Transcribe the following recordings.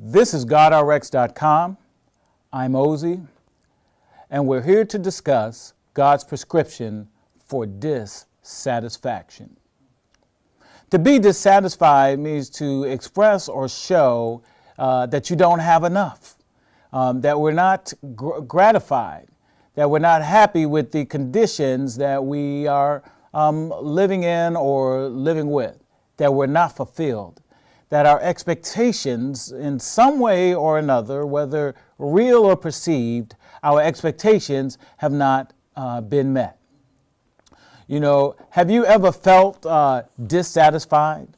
This is GodRx.com. I'm Ozzy, and we're here to discuss God's prescription for dissatisfaction. To be dissatisfied means to express or show that you don't have enough, that we're not gratified, that we're not happy with the conditions that we are living in or living with, that we're not fulfilled, that our expectations in some way or another, whether real or perceived, our expectations have not been met. You know, have you ever felt dissatisfied?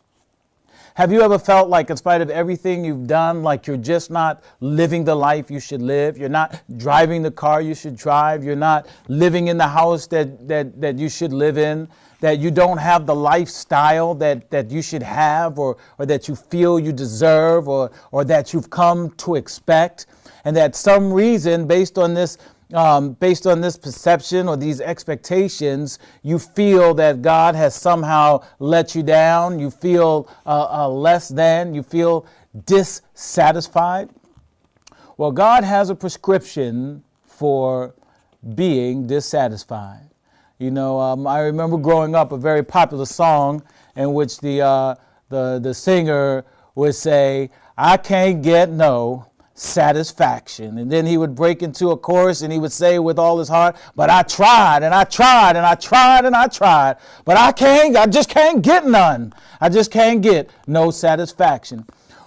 Have you ever felt like in spite of everything you've done, like you're just not living the life you should live? You're not driving the car you should drive. You're not living in the house that you should live in, that you don't have the lifestyle that you should have or that you feel you deserve or that you've come to expect. And that some reason based on this perception or these expectations, you feel that God has somehow let you down. You feel less than. You feel dissatisfied. Well, God has a prescription for being dissatisfied. You know, I remember growing up a very popular song in which the singer would say, "I can't get no satisfaction." And then he would break into a chorus and he would say with all his heart, "But I tried and I tried and I tried and I tried, but I just can't get none. I just can't get no satisfaction."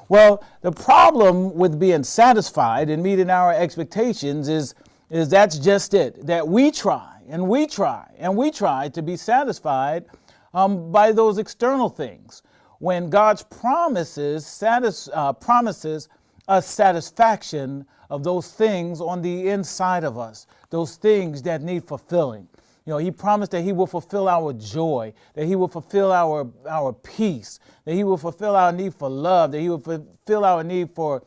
Well, the problem with being satisfied and meeting our expectations is that's just it, that we try and we try and we try to be satisfied by those external things, when God's promises us satisfaction of those things on the inside of us, those things that need fulfilling. You know, He promised that He will fulfill our joy, that He will fulfill our peace, that He will fulfill our need for love, that He will fulfill our need for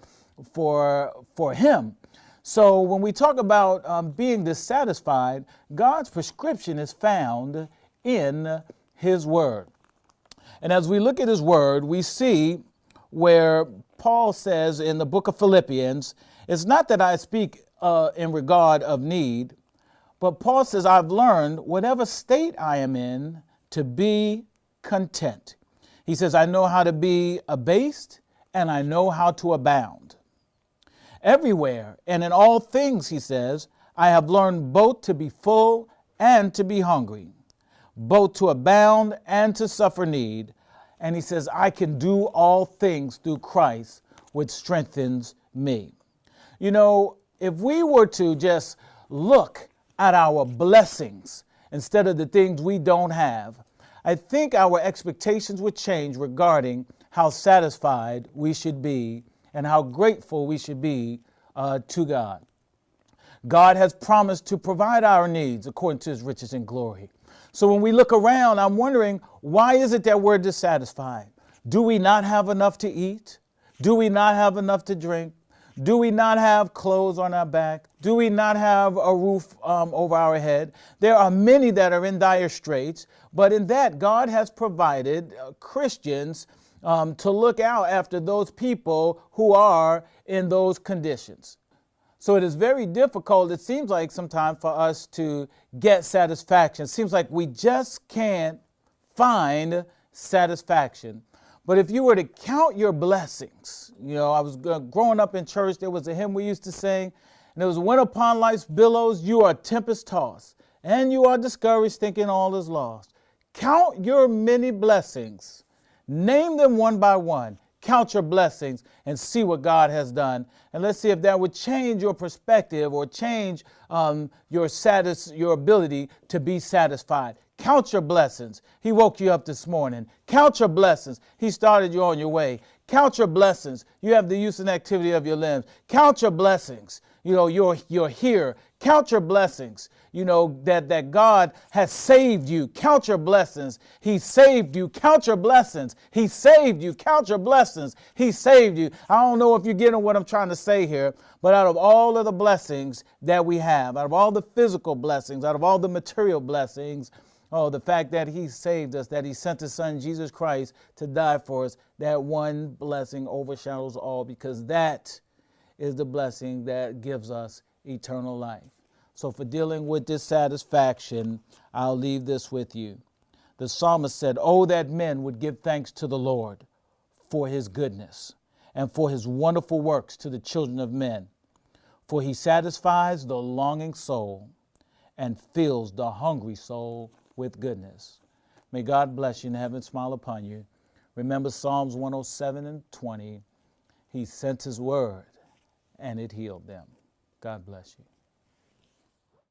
Him. So when we talk about being dissatisfied, God's prescription is found in His Word. And as we look at His Word, we see where Paul says in the book of Philippians, it's not that I speak in regard of need, but Paul says, I've learned whatever state I am in to be content. He says, I know how to be abased and I know how to abound. Everywhere and in all things, he says, I have learned both to be full and to be hungry, both to abound and to suffer need. And he says, I can do all things through Christ, which strengthens me. You know, if we were to just look at our blessings instead of the things we don't have, I think our expectations would change regarding how satisfied we should be and how grateful we should be to God. God has promised to provide our needs according to His riches and glory. So when we look around, I'm wondering, why is it that we're dissatisfied? Do we not have enough to eat? Do we not have enough to drink? Do we not have clothes on our back? Do we not have a roof over our head? There are many that are in dire straits, but in that, God has provided Christians to look out after those people who are in those conditions. So it is very difficult, it seems like sometimes, for us to get satisfaction. It seems like we just can't find satisfaction. But if you were to count your blessings, you know, I was growing up in church, there was a hymn we used to sing, and it was, when upon life's billows you are tempest tossed, and you are discouraged thinking all is lost. Count your many blessings. Name them one by one. Count your blessings and see what God has done. And let's see if that would change your perspective or change your ability to be satisfied. Count your blessings. He woke you up this morning. Count your blessings. He started you on your way. Count your blessings. You have the use and activity of your limbs. Count your blessings. You know, you're here. Count your blessings. You know, that God has saved you. Count your blessings. He saved you. Count your blessings. He saved you. Count your blessings. He saved you. I don't know if you're getting what I'm trying to say here, but out of all of the blessings that we have, out of all the physical blessings, out of all the material blessings, Oh, the fact that he saved us, that he sent his son Jesus Christ to die for us, that one blessing overshadows all, because that is the blessing that gives us eternal life. So for dealing with dissatisfaction, I'll leave this with you. The psalmist said, "Oh, that men would give thanks to the Lord for his goodness and for his wonderful works to the children of men. For he satisfies the longing soul and fills the hungry soul with goodness." May God bless you and heaven smile upon you. Remember Psalms 107:20. He sent his word and it healed them. God bless you.